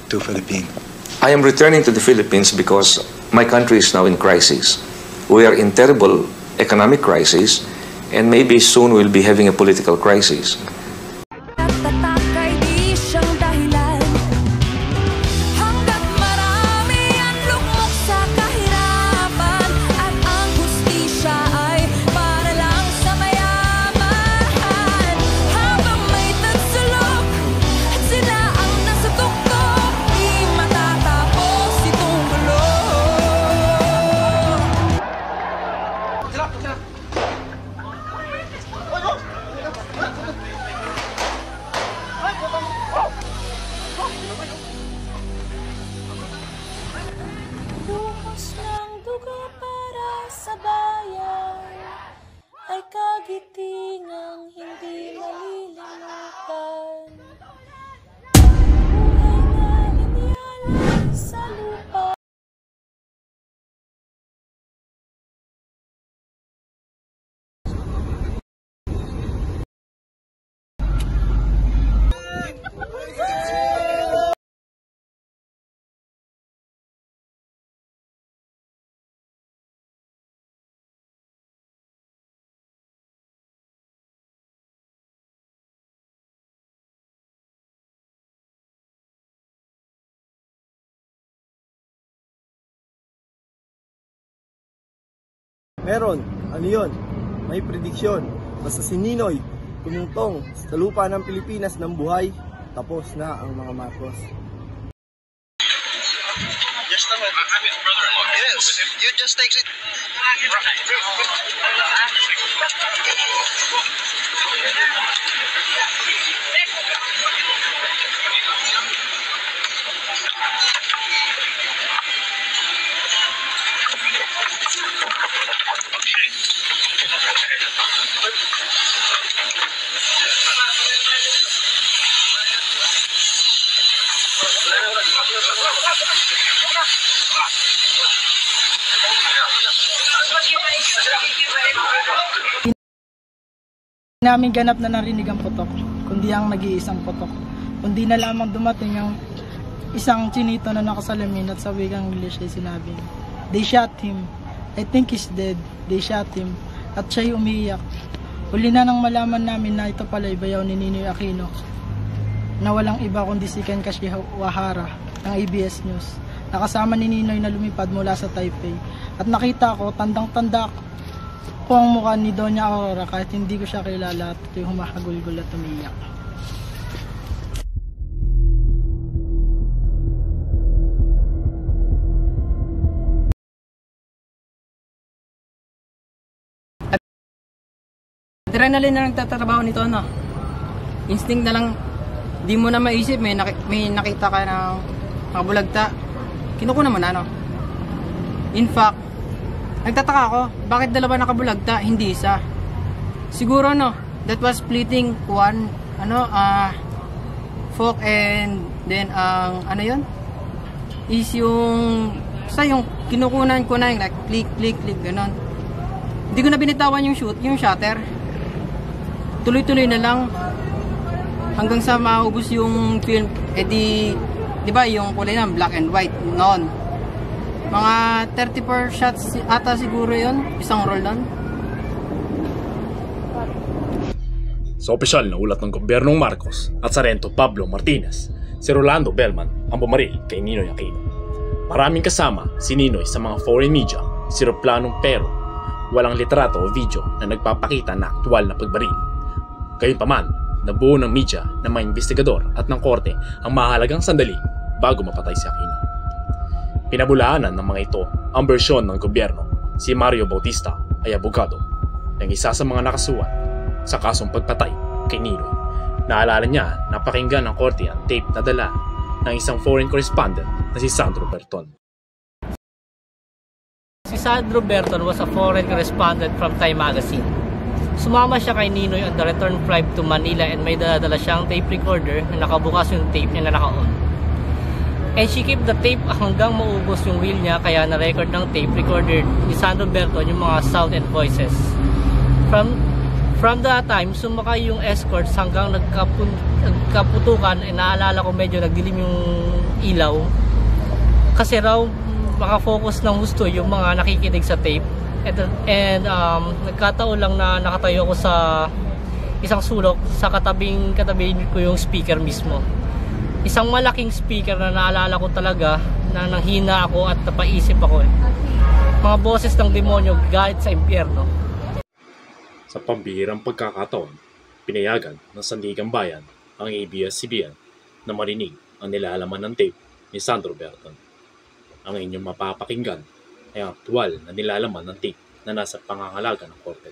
to Philippines? I am returning to the Philippines because my country is now in crisis. We are in terrible economic crisis, and maybe soon we'll be having a political crisis. Ay kagitingang hindi malilimutan. Buhay na inialay sa lupa. Meron. Ano yun? May prediksyon. Basta si Ninoy tumungtong sa lupa ng Pilipinas ng buhay, tapos na ang mga Marcos. Yes, you just take it. Namin ganap na narinig ang putok, kundi ang nag-iisang putok. Kundi na lamang dumating ang isang chinito na nakasalamin at sa wikang English ay sinabi, "They shot him. I think he's dead. They shot him." At siya'y umiiyak. Huli na nang malaman namin na ito pala bayaw ni Ninoy Aquino, na walang iba kundi si Ken Kashiwahara ng ABS News. Nakasama ni Ninoy na lumipad mula sa Taipei. At nakita ko, tandang-tanda ko ang mukha ni Doña Aurora kahit hindi ko siya kilala at ito'y humahagulgul at umiiyak. Adrenaline na nagtatrabaho nito, no? Instinct na lang, di mo na maisip, may nakita ka ng nakabulagta, kinukuha mo na, no? In fact, nagtataka ako, bakit dalawa nakabulagta, hindi isa? Siguro, no, that was splitting one, fork and then, ano yun? Is yung, yung kinukunan ko na yung like, click, click, click, ganon. Hindi ko na binitawan yung shutter. Tuloy-tuloy na lang hanggang sa maubos yung film. Di ba yung kulay na black and white noon. Mga 34 shots ata siguro yun, isang roll nun. Sa opisyal na ulat ng gobyernong Marcos at Sargento Pablo Martinez, si Rolando Bellman ang bumaril kay Ninoy Aquino. Maraming kasama si Ninoy sa mga foreign media, siroplanong pero walang litrato o video na nagpapakita na aktual na pagbaril. Gayunpaman, nabuo ng media, ng mga investigador at ng korte ang mahalagang sandali bago mapatay si Aquino. Pinabulaanan ng mga ito ang bersyon ng gobyerno. Si Mario Bautista ay abogado ng isa sa mga nakasuhan sa kasong pagpatay kay Ninoy. Naalala niya na pakinggan ng korte ang tape na dala ng isang foreign correspondent na si Sandro Berton. Si Sandro Berton was a foreign correspondent from Time Magazine. Sumama siya kay Ninoy on the return flight to Manila and may dala siyang tape recorder na nakabukas yung tape niya na naka-on. And she kept the tape hanggang maubos yung reel niya, kaya na-record ng tape recorder ni Sandro Berton yung mga sound and voices. From that time, sumakay yung escorts hanggang nagkaputukan. Naalala ko medyo nagdilim yung ilaw. Kasi raw makafocus ng gusto yung mga nakikinig sa tape. And nagkataon lang na nakatayo ako sa isang sulok, sa katabi ko yung speaker mismo. Isang malaking speaker na naalala ko talaga na nanghina ako at napaisip ako. Mga boses ng demonyo galit sa impyerno. Sa pambihirang pagkakataon, pinayagan ng Sandigang Bayan ang ABS-CBN na marinig ang nilalaman ng tape ni Sandro Berton. Ang inyong mapapakinggan ay ang aktual na nilalaman ng tape na nasa pangangalaga ng korte.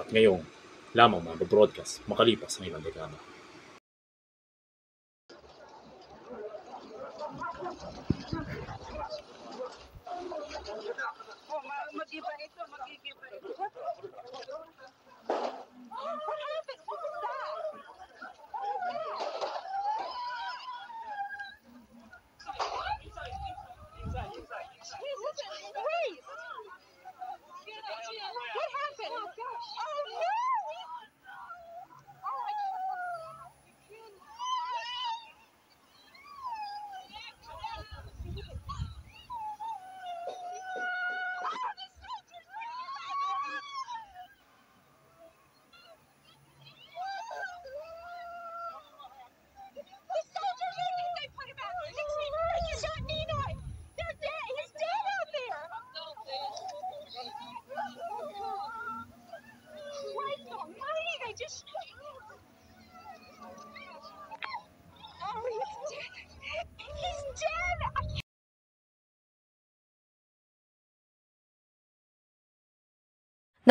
At ngayong lamang mababroadcast makalipas ng ilang dekada.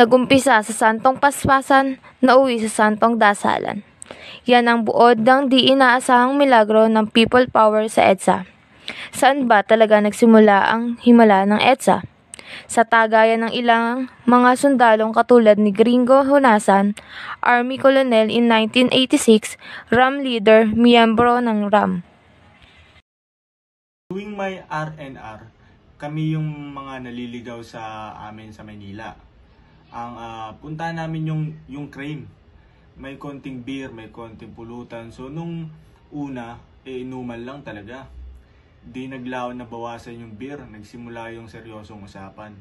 Nagumpisa sa Santong Paspasan, nauwi sa Santong Dasalan. Yan ang buod ng di inaasahang milagro ng people power sa EDSA. Saan ba talaga nagsimula ang himala ng EDSA? Sa tagayan ng ilang mga sundalong katulad ni Gringo Honasan, Army Colonel in 1986, RAM leader, miyembro ng RAM. Tuwing may RNR, kami yung mga naliligaw sa amin sa Maynila. Ang punta namin yung crane. May konting beer, may konting pulutan. So nung una, inuman lang talaga. Di naglaon na bawasan yung beer, nagsimula yung seryosong usapan.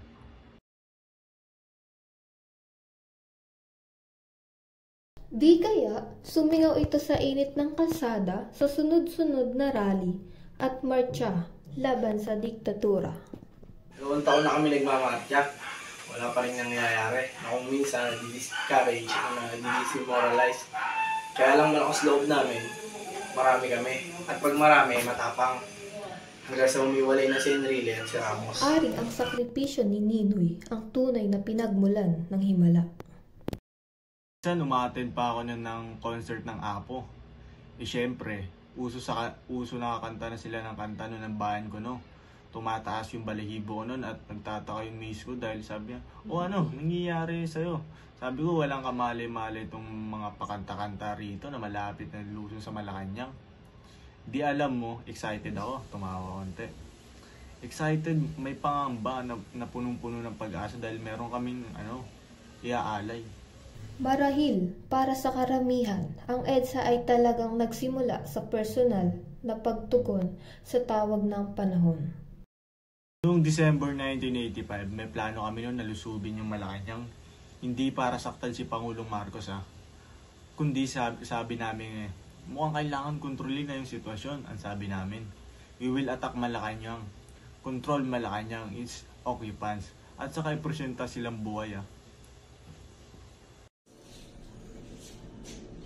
Di kaya sumingaw ito sa init ng kalsada sa sunod-sunod na rally at marcha laban sa diktatura. 2 taon na kami nagmamarcha. Wala pa rin nangyayari. Kung minsan, nadi-discourage, nadi-demoralize. Kaya lang malakas loob namin, marami kami. At pag marami, matapang. Hanggang sa umiwalay na si Enrile at si Ramos. Aring ang sakripisyo ni Ninoy ang tunay na pinagmulan ng himala. Minsan, umattend pa ako ng concert ng Apo. Siyempre, uso nakakanta na sila ng kanta ng bayan ko, no? Tumataas yung balahibo nun at nagtataka yung miss ko dahil sabi niya, nangyayari sa'yo? Sabi ko, walang kamali-mali itong mga pakanta-kanta rito na malapit na lusong sa Malacanang. Di alam mo, excited ako, tumawa konti. Excited, may pangamba na punong-puno ng pag-asa dahil meron kaming iaalay. Marahil, para sa karamihan, ang EDSA ay talagang nagsimula sa personal na pagtugon sa tawag ng panahon. Noong December 1985, may plano kami noon na lusubin yung Malacanang. Hindi para saktan si Pangulong Marcos kundi sabi namin mukhang kailangan kontrolin na yung sitwasyon. Ang sabi namin, we will attack Malacanang. Control Malacanang, its occupants. At saka ipresenta silang buhay.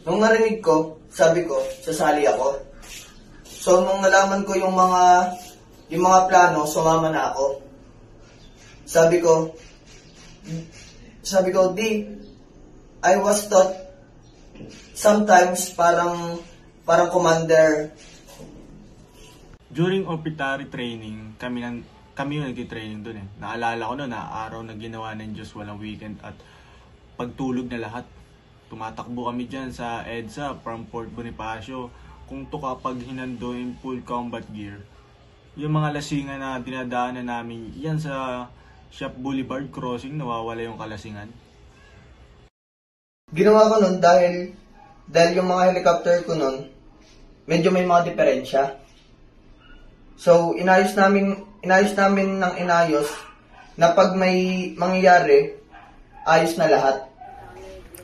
Nung narinig ko, sabi ko, sasali ako. So nung nalaman ko yung mga plano, sumama na ako. Sabi ko, I was taught sometimes parang commander. During operatory training, kami yung nag-training doon . Naalala ko na araw na ginawa ng Diyos walang weekend at pagtulog na lahat. Tumatakbo kami dyan sa EDSA from Fort Bonifacio kung kapag hinando in full combat gear. Yung mga lasingan na dinadaanan namin, yan sa Shop Boulevard Crossing, nawawala yung kalasingan. Ginawa ko nun dahil yung mga helicopter ko nun, medyo may mga diferensya. So, inayos namin ng inayos na pag may mangyayari, ayos na lahat.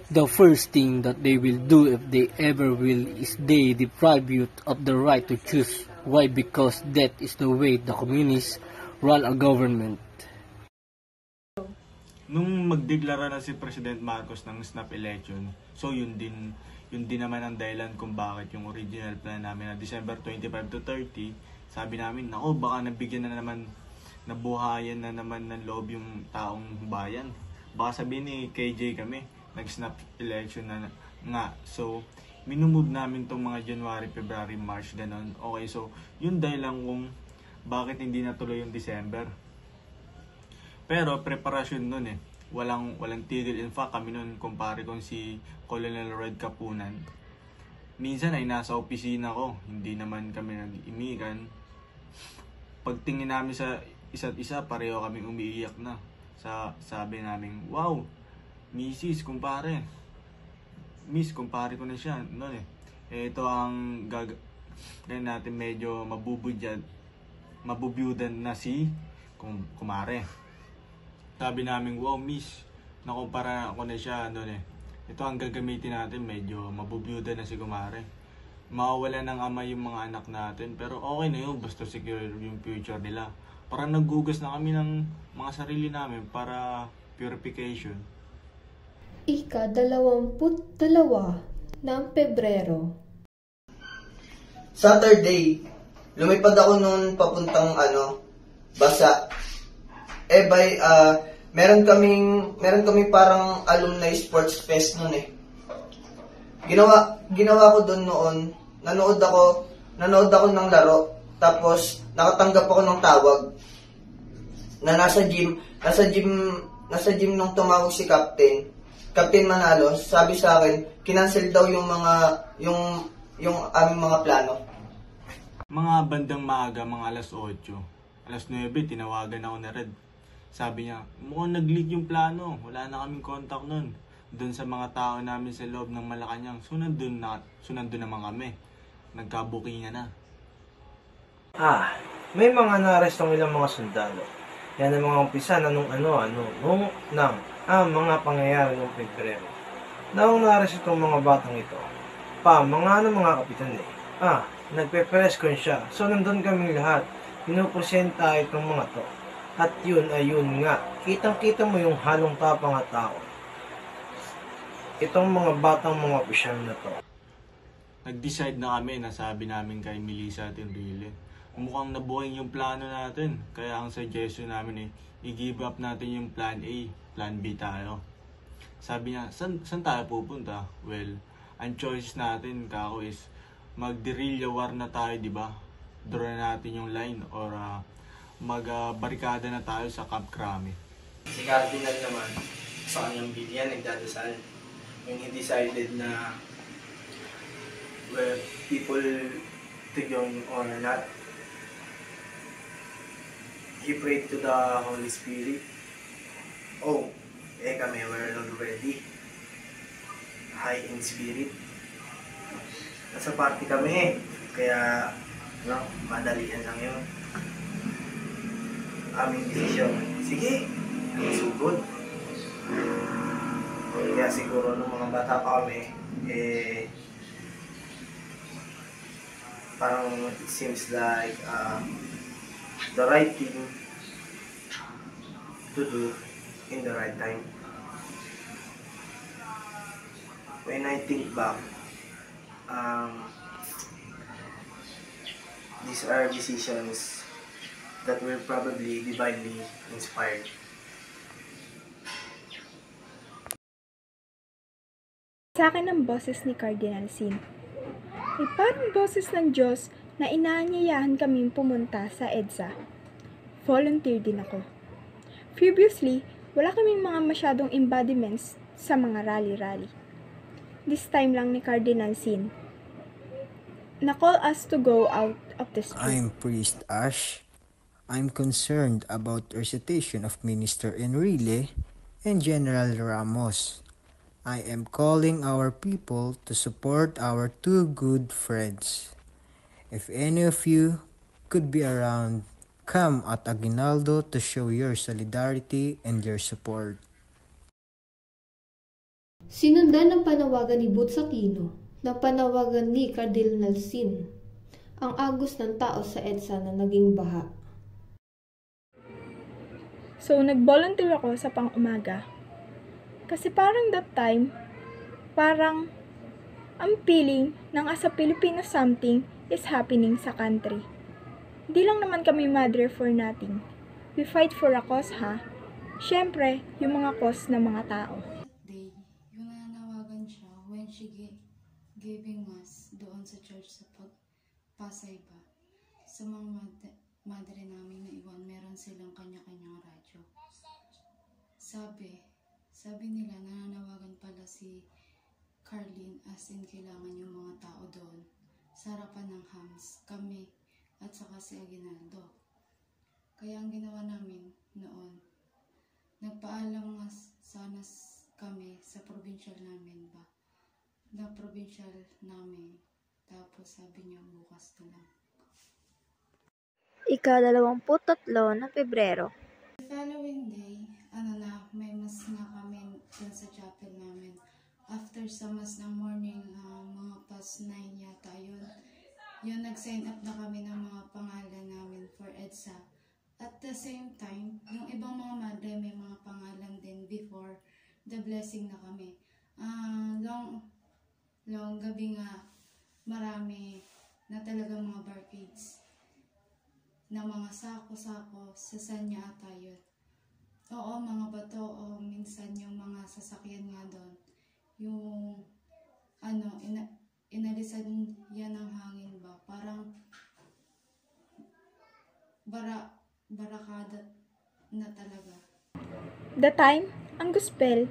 The first thing that they will do if they ever will is they deprive you of the right to choose. Why? Because that is the way the communists run a government. Nung magdeklara na si President Marcos ng snap election, so yun din naman ang dahilan kung bakit yung original plan namin na December 25 to 30, sabi namin, nako baka nabigyan na naman, nabuhayan na naman ng loob yung taong bayan. Baka sabihin ni KJ kami, nag-snap election na nga. So, minumove namin tong mga January, February, March, ganon. Okay, so, yun dahilan kung bakit hindi natuloy yung December. Pero, preparasyon nun eh. Walang tigil. In fact, kami nun, kumpare kong si Colonel Red Kapunan. Minsan ay nasa opisina ko. Hindi naman kami nag-imikan. Pagtingin namin sa isa't isa, pareho kami umiiyak na. Sabi namin, wow, Miss, kumpare ko na siya noon eh. Ito ang ganyan natin medyo mabubuyudan na si kumare. Sabi namin, wow Miss, nakumpara ko na siya noon eh. Ito ang gagamitin natin, medyo mabubuyudan na si kumare. Mawawala ng ama yung mga anak natin, pero okay na yun, basta secure yung future nila. Parang naggugas na kami ng mga sarili namin para purification. Ika-22 ng Pebrero. Saturday, lumipad ako noon papuntang Basa. Meron kaming parang alumni sports fest noon eh. Ginawa ko doon noon, nanood ako ng laro, tapos nakatanggap ako ng tawag na nasa gym nung tumawag si Captain Manalo. Sabi sa akin, kinancel daw yung aming mga plano. Mga bandang maaga, mga alas 8, alas 9, tinawagan ako na Red. Sabi niya, mukhang nag-leak yung plano, wala na kaming contact nun. Doon sa mga tao namin sa loob ng Malacanang, so nandun naman kami. Nagkabukingan na. May mga naarestong ilang mga sundalo. Yan ang mga umpisa na nung mga pangyayari ng Pebrero. Naong naaresto itong mga batang ito. Mga kapitan eh. Nagpe-press con siya. So nandun kami lahat. Pinupresenta itong mga to. At yun nga. Kitang-kita mo yung halong tapang at tao. Itong mga batang mga opisyal na to. Nag-decide na kami na sabi namin kay Melissa at Enrile, mukhang nabuking yung plano natin. Kaya ang suggestion namin i-give up natin yung plan A, plan B tayo. Sabi niya, saan tayo pupunta? Well, ang choice natin, kako, is mag-guerrilla war na tayo, di ba? Draw na natin yung line or mag-barikada na tayo sa Camp Crame. Si Cardinal naman, sa kanyang bilyan, nagdadasal. When he decided na whether people to join or not, he prayed to the Holy Spirit. Kami were already high in spirit. Nasa party kami, kaya madalian lang yun. Aming desisyon, sige, sugod. Kaya siguro nung mga bata pa kami, parang it seems like the right thing to do in the right time. When I think back, these are decisions that were probably divinely inspired. Sa akin ang boses ni Cardinal Sin ay parang boses ng Diyos na inaanyayahan kaming pumunta sa EDSA. Volunteer din ako. Previously, wala kaming mga masyadong embodiments sa mga rally-rally. This time lang ni Cardinal Sin na-call us to go out of the street. I'm Priest Ash. I'm concerned about recitation of Minister Enrile and General Ramos. I am calling our people to support our two good friends. If any of you could be around, come at Aguinaldo to show your solidarity and your support. Sinundan ng panawagan ni Boots Aquino ng panawagan ni Cardinal Sin ang agos ng tao sa EDSA na naging baha. So, nag-volunteer ako sa pang-umaga. Kasi parang that time, parang ang feeling ng as a Filipino something is happening sa country. Hindi lang naman kami mother for nothing. We fight for a cause, ha? Siyempre, yung mga cause ng mga tao. Day, yung nananawagan siya when she giving mass doon sa church sa Pasay ba. Sa mga madre namin na iwan, meron silang kanya-kanyang radyo. Sabi nila nananawagan pala si Carlin as in kailangan yung mga tao doon sa harapan ng Hams, kami at saka si Aguinaldo. Kaya ang ginawa namin noon, nagpaalam nga sana kami sa provincial namin ba, na provincial namin, tapos sabi niya bukas na lang. Ika-23 ng Pebrero. The following day, may mas na kami dun sa chapel namin. After sa mas ng morning, mga past 9 yata yun nag-sign up na kami ng mga pangalan namin for EDSA. At the same time, yung ibang mga madre may mga pangalan din before the blessing na kami. Long gabi nga, marami na talagang mga barricades na mga sako-sako sa sanya ata yun. Oo, mga bato o minsan yung mga sasakyan nga doon. Yung inalisan yan ng hangin ba? Parang barakada na talaga. The time, ang gospel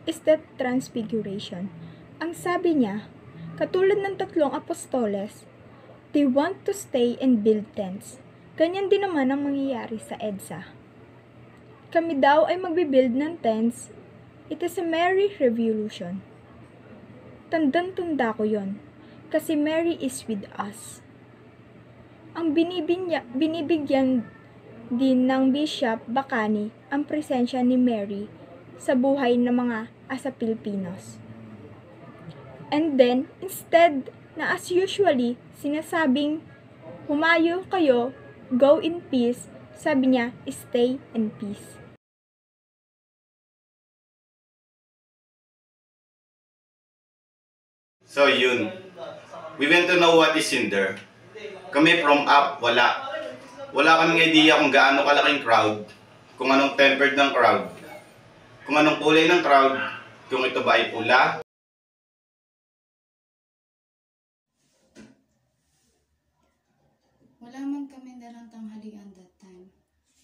is the transfiguration. Ang sabi niya, katulad ng 3 apostoles, they want to stay and build tents. Ganyan din naman ang mangyayari sa EDSA. Kami daw ay magbibuild ng tents. It is a Mary revolution. Tandang-tanda ko yon, kasi Mary is with us. Ang binibigyan din ng Bishop Bacani ang presensya ni Mary sa buhay ng mga asa Pilipinos. And then, instead na as usually sinasabing, humayo kayo, go in peace, sabi niya, stay in peace. So yun, we went to know what is in there. Kami from up, wala kaming idea kung gaano kalaking crowd, kung anong tempered ng crowd, kung anong kulay ng crowd, kung ito ba ay pula. Wala man kami dalang tanghalian that time.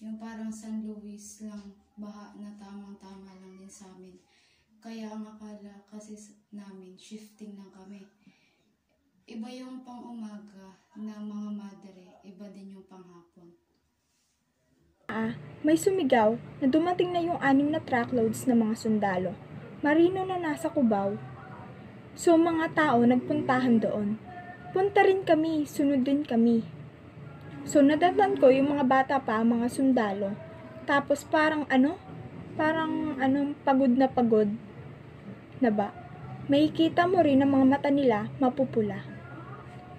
Yung parang San Luis lang, baha na tamang-tama lang din sa amin. Kaya ang akala kasi namin, shifting lang kami. Iba yung pang-umaga na mga madre, iba din yung panghapon. May sumigaw na dumating na yung 6 na truckloads ng mga sundalo. Marino na nasa Cubao. So mga tao nagpuntahan doon. Punta rin kami, sunod din kami. So nadatnan ko yung mga bata pa, mga sundalo. Tapos parang pagod na ba? May kita mo rin ang mga mata nila mapupula.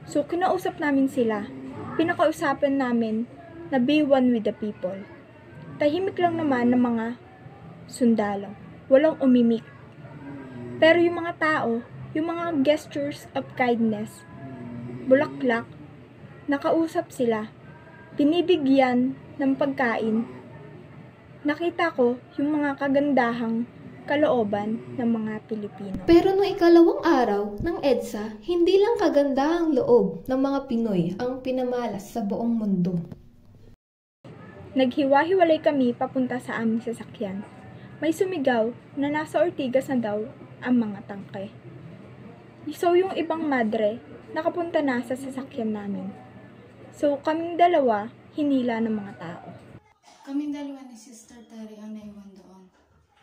So kinausap namin sila. Pinakausapan namin na be one with the people. Tahimik lang naman ng mga sundalo. Walang umimik. Pero yung mga tao, yung mga gestures of kindness, bulaklak, nakausap sila. Binibigyan ng pagkain. Nakita ko yung mga kagandahang kalooban ng mga Pilipino. Pero noong ikalawang araw ng EDSA, hindi lang kagandahang loob ng mga Pinoy ang pinamalas sa buong mundo. Naghiwa-hiwalay kami papunta sa aming sasakyan. May sumigaw na nasa Ortigas na daw ang mga tangke. So yung ibang madre, nakapunta na sa sasakyan namin. So kaming dalawa, hinila ng mga tao. Kaming dalawa ni Sister Terry ang naiwan doon.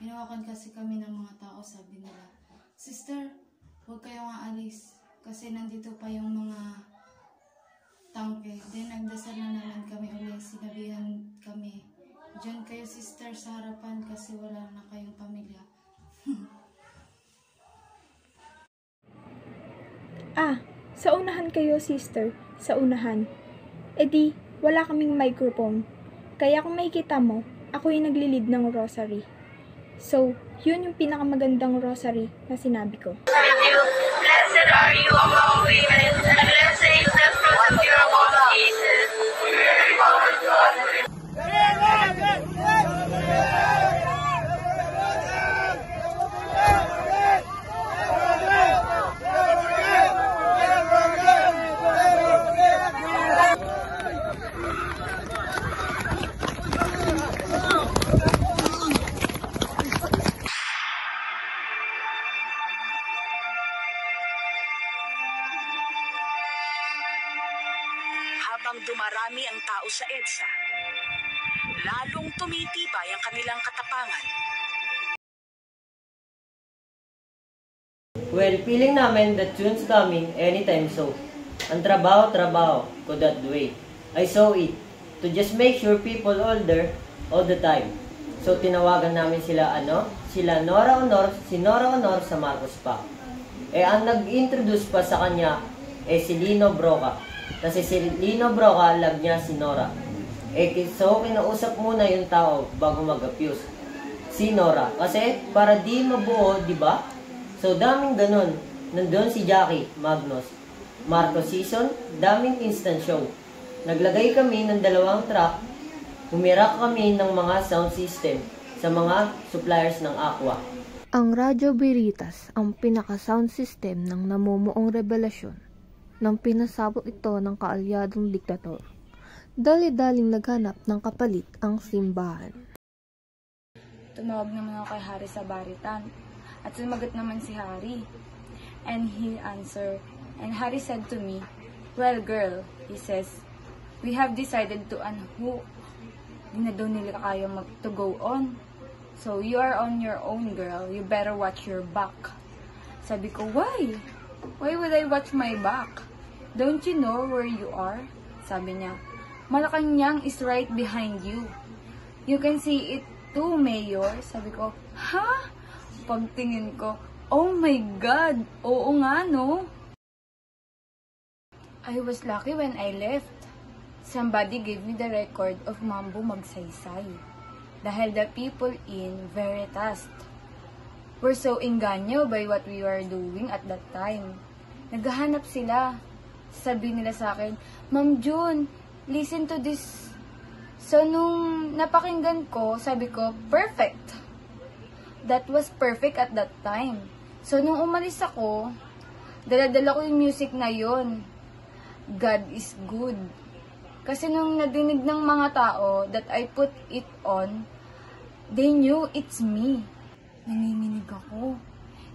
Hinawakan kasi kami ng mga tao, sabi nila. Sister, huwag kayong aalis kasi nandito pa yung mga tangke. Then nagdasal na naman kami ulit. Sinabihan kami, diyan kayo sister sa harapan kasi wala na kayong pamilya. Sa unahan kayo sister, sa unahan. E di, wala kaming microphone. Kaya kung makikita mo, ako yung naglilid ng rosary. So, yun yung pinakamagandang rosary na sinabi ko. Blessed are you among women, and blessed is the fruit of your womb, Jesus. Habang dumarami ang tao sa EDSA, lalong tumitibay ang kanilang katapangan. Well, feeling namin that June's coming anytime so. Ang trabaho ko that way. I saw it to just make sure people older all the time. So tinawagan namin sila sila Nora Honor, si Nora Honor sa Marcos pa. Ang nag-introduce pa sa kanya si Lino Broca. Kasi si Lino Broca, love niya si Nora. So, kinausap muna yung tao bago mag-abuse. Si Nora. Kasi, para di mabuo, di ba? So, daming ganun. Nandun si Jackie Magnus. Marcos Season, daming instant show. Naglagay kami ng 2 track. Humirak kami ng mga sound system sa mga suppliers ng Aqua. Ang Radyo Veritas ang pinaka-sound system ng namumuong rebelasyon nang pinasabot ito ng kaalyadong diktator. Dali-daling naghanap ng kapalit ang simbahan. Tumawag naman ako kay Harry sa baritan at sumagot naman si Harry. And he answered, and Harry said to me, "Well girl," he says, "we have decided to unhook. Di na daw nila kaya to go on. So you are on your own girl, you better watch your back." Sabi ko, why? Why would I watch my back? Don't you know where you are? Sabi niya, Malacanang is right behind you. You can see it too, Mayor. Sabi ko, ha? Pagtingin ko, oh my God, oo nga no? I was lucky when I left. Somebody gave me the record of Mambo Magsaysay. Dahil the people in Veritas were so inganyo by what we were doing at that time. Naghahanap sila. Sabi nila sa akin, Ma'am June, listen to this. So, nung napakinggan ko, sabi ko, perfect. That was perfect at that time. So, nung umalis ako, dala-dala ko yung music na yon. God is good. Kasi nung nadinig ng mga tao that I put it on, they knew it's me. Nanginginig ako.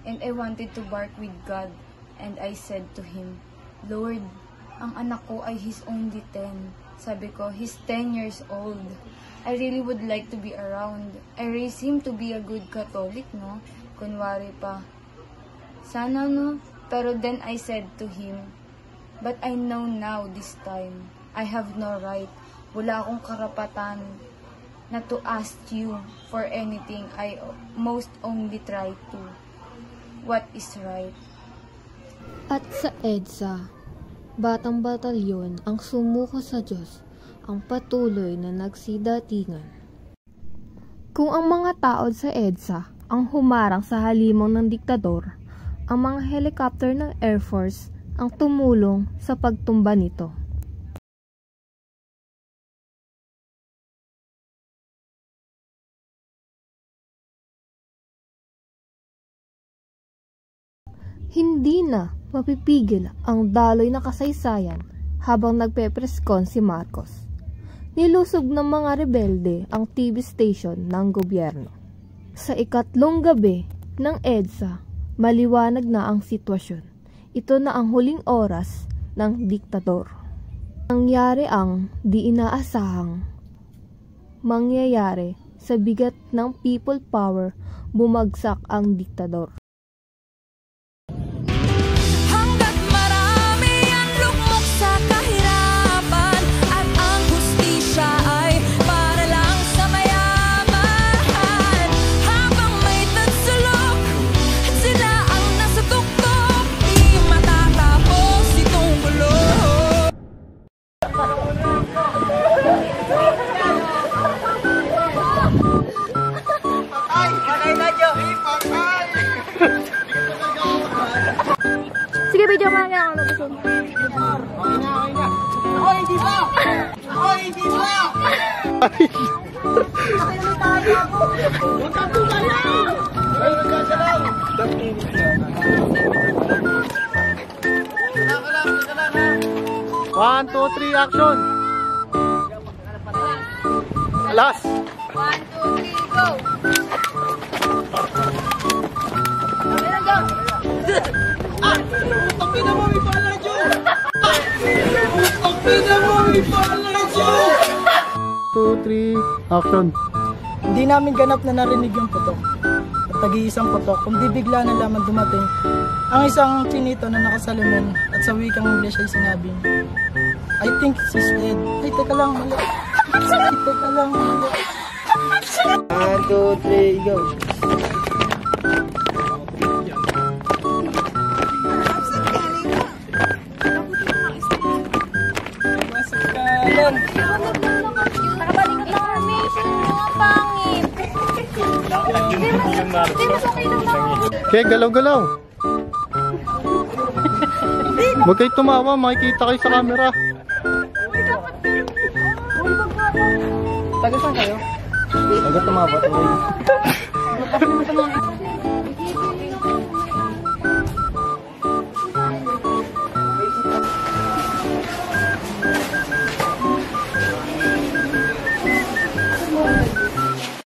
And I wanted to bark with God. And I said to Him, Lord, ang anak ko ay he's only 10. Sabi ko, he's 10 years old. I really would like to be around. I raised him to be a good Catholic, no? Kunwari pa. Sana, no? Pero then I said to Him, but I know now this time, I have no right. Wala akong karapatan na to ask you for anything. I most only try to. What is right? At sa EDSA, batang batalyon ang sumuko sa Diyos ang patuloy na nagsidatingan. Kung ang mga tao sa EDSA ang humarang sa halimaw ng diktador, ang mga helicopter ng Air Force ang tumulong sa pagtumba nito. Hindi na mapipigil ang daloy na kasaysayan habang nagpe-preskon si Marcos. Nilusog ng mga rebelde ang TV station ng gobyerno. Sa ikatlong gabi ng EDSA, maliwanag na ang sitwasyon. Ito na ang huling oras ng diktador. Nangyari ang di inaasahang mangyayari sa bigat ng people power, bumagsak ang diktador. Sige, video mo lang ako. Nabusog. Hoy, di ba? Hoy, di ba? Huwag kang tumalaw! Ay, magkasalaw! One, two, three, action! Last! 1, 2, 3, go! Utang pina mo, may pala dyan! Utang pina mo, may pala dyan! 2, 3, action! Hindi namin ganap na narinig yung putok. At tagi-isang putok, kundi bigla na lamang dumating ang isang chinito na nakasalamin at sa wikang English ay sinabing, I think she's dead. Ay, teka lang, mali. Ay, teka lang, mali. 1, 2, 3, go! Nakabalik na kami. Mga pangit. Okay, galaw-galaw. Huwag kayo tumawa, makikita kayo sa camera. Taga saan kayo? Taga tumawa.